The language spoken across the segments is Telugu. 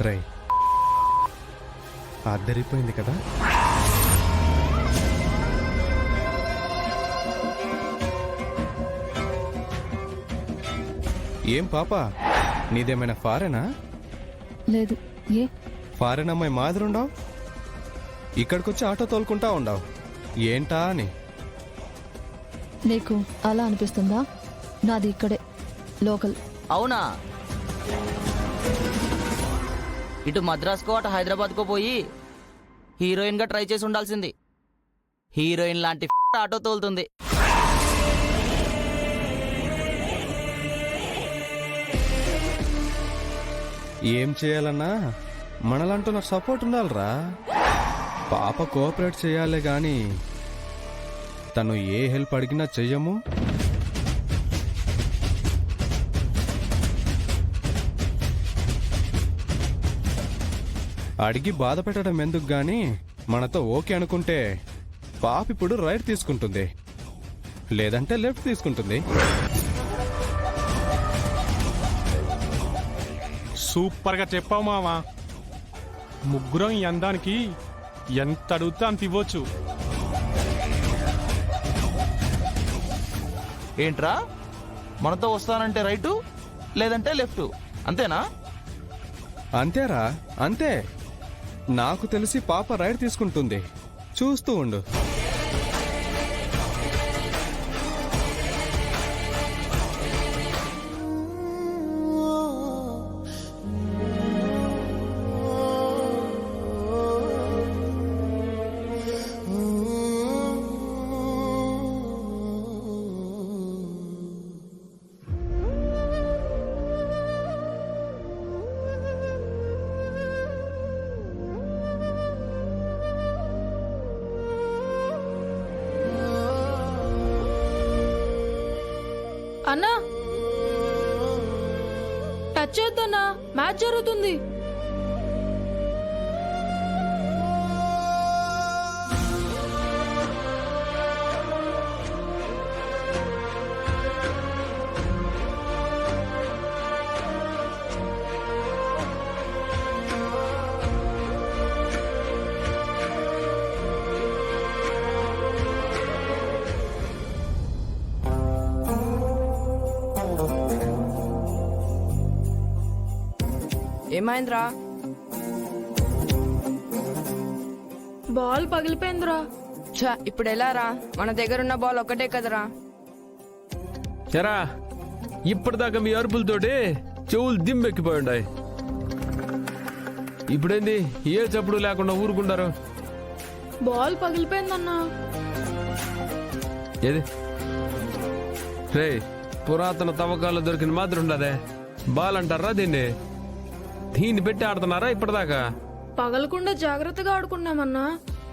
రై అద్దరిపోయింది కదా. ఏం పాప, నీదేమైనా ఫారెనా? లేదు. ఏ ఫారెన్ అమ్మాయి మాదిరుండవు, ఇక్కడికొచ్చి ఆటో తోలుకుంటా ఉండవు ఏంటా అని. నీకు అలా అనిపిస్తుందా? నాది ఇక్కడే లోకల్. అవునా? ఇటు మద్రాసుకో అటు హైదరాబాద్కో పోయి హీరోయిన్ గా ట్రై చేసి ఉండాల్సింది. హీరోయిన్ లాంటి ఆటో తోలుతుంది. ఏం చేయాలన్నా మనలంటూ నాకు సపోర్ట్ ఉండాలిరా. పాప కోఆపరేట్ చేయాలే గాని తను ఏ హెల్ప్ అడిగినా చెయ్యము. అడిగి బాధ పెట్టడం ఎందుకు గాని మనతో ఓకే అనుకుంటే పాప ఇప్పుడు రైట్ తీసుకుంటుంది, లేదంటే లెఫ్ట్ తీసుకుంటుంది. సూపర్ గా చెప్పావు మావా. ముగ్గురం ఈ అందానికి ఎంత అడుగుతా అంత ఇవ్వచ్చు. ఏంట్రా, మనతో వస్తానంటే రైటు లేదంటే లెఫ్ట్, అంతేనా? అంతేరా, అంతే. నాకు తెలిసి పాప రైడ్ తీసుకుంటుంది, చూస్తూ ఉండు. అన్నా, టచ్ చేద్దన్నా, మ్యాచ్ జరుగుతుంది. ఏమైందిరా? బాల్ పగిలిపోయిందిరా. ఇప్పుడు ఎలా రా? మన దగ్గరున్న బాల్ ఒక్కటే కదరా. ఎరా, ఇప్పటిదాకా మీ అరుపులతోటి చెవులు దిమ్మెక్కిపోయి ఉన్నాయి. ఇప్పుడేంది ఏ చప్పుడు లేకుండా ఊరుకుంటారు? బాల్ పగిలిపోయిందన్నా. ఏది రే, పురాతన తవ్వకాల్లో దొరికిన మాత్రం ఉండదే బాల్ అంటారా దీన్ని? దీన్ని పెట్టి ఆడుతున్నారా ఇప్పటిదాకా? పగలకుండా జాగ్రత్తగా ఆడుకున్నామన్నా.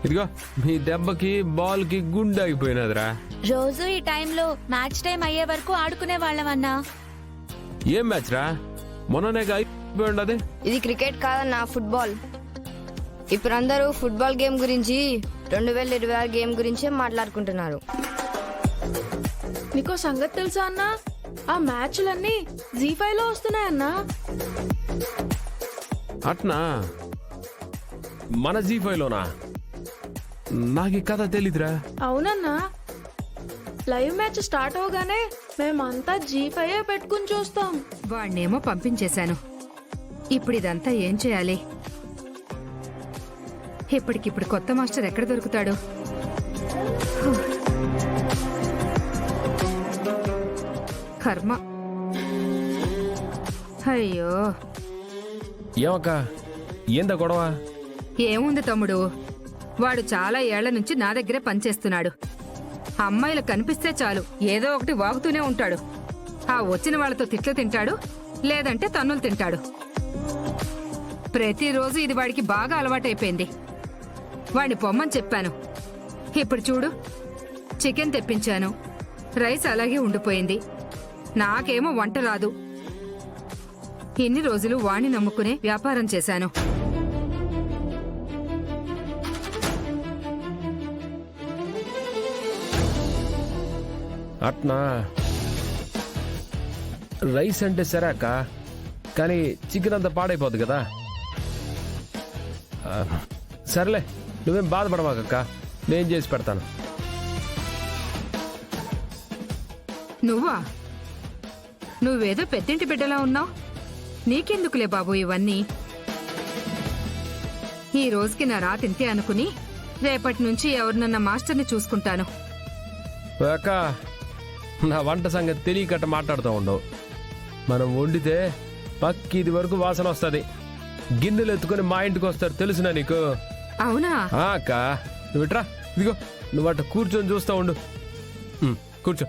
ఇదిగో మీ దెబ్బకి బాల్ కి గుండె ఆగిపోయినదిరా. రోజు ఈ టైంలో మ్యాచ్ టైం అయ్యే వరకు ఆడుకునే వాళ్ళమన్నా. ఏం మ్యాచ్ రా? మొన్ననే అయిపోయి ఉండదు. ఇది క్రికెట్ కాదన్నా, ఫుట్బాల్. ఇప్పుడు అందరూ ఫుట్బాల్ గేమ్ గురించి 2026 గేమ్ గురించే మాట్లాడుకుంటున్నారు. నీకో సంగతి తెలుసా అన్నా? ఆ మ్యాచ్లన్నీ జీ5 లో వస్తున్నాయన్నా. అట్నా? మన జీ5 లోనా? నాకు ఈ కథ తెలీదురా. అవునన్నా, లైవ్ మ్యాచ్ స్టార్ట్ అవగానే మేమంతా జీ5 పెట్టుకుని చూస్తాం. వాణ్ణేమో పంపించేశాను. ఇప్పుడు ఇదంతా ఏం చేయాలి? ఇప్పటికిప్పుడు కొత్త మాస్టర్ ఎక్కడ దొరుకుతాడు? కర్మ. అయ్యో, ఏమక్క, ఏందా గొడవ? ఏముంది తమ్ముడు, వాడు చాలా ఏళ్ల నుంచి నా దగ్గరే పనిచేస్తున్నాడు. అమ్మాయిలు కనిపిస్తే చాలు ఏదో ఒకటి వాగుతూనే ఉంటాడు. ఆ వచ్చిన వాళ్లతో తిట్లు తింటాడు, లేదంటే తన్నులు తింటాడు. ప్రతిరోజు ఇది వాడికి బాగా అలవాటైపోయింది. వాడిని పొమ్మని చెప్పాను. ఇప్పుడు చూడు, చికెన్ తెప్పించాను, రైస్ అలాగే ఉండిపోయింది. నాకేమో వంట రాదు. ఇన్ని రోజులు వాణ్ణి నమ్ముకునే వ్యాపారం చేశాను. అట్నా? రైస్ అంటే సరే అక్క, కానీ చికెన్ అంతా పాడైపోద్ది కదా. సర్లే నువ్వేం బాధపడమాకక్క, నేను చేసి పెడతాను. నువ్వా? నువ్వేదో పెద్దింటి బిడ్డలా ఉన్నావు. నీకెందుకులే బాబు ఇవన్నీ. ఈ రోజుకి నా రాతింతే అనుకుని రేపటి నుంచి ఎవరినన్నా మాస్టర్ని చూసుకుంటాను. అక్క, నా వంట సంగతి తెలియకట్ట మాట్లాడుతూ ఉండవు. మనం వండితే పక్కిది వరకు వాసన వస్తుంది. గిన్నెలు ఎత్తుకొని మా ఇంటికి వస్తారు, తెలుసునా నీకు? అవునా? అక్క నువ్వు ఇట్రా, ఇదిగో నువ్వు అట్ట కూర్చొని చూస్తూ ఉండు. కూర్చో.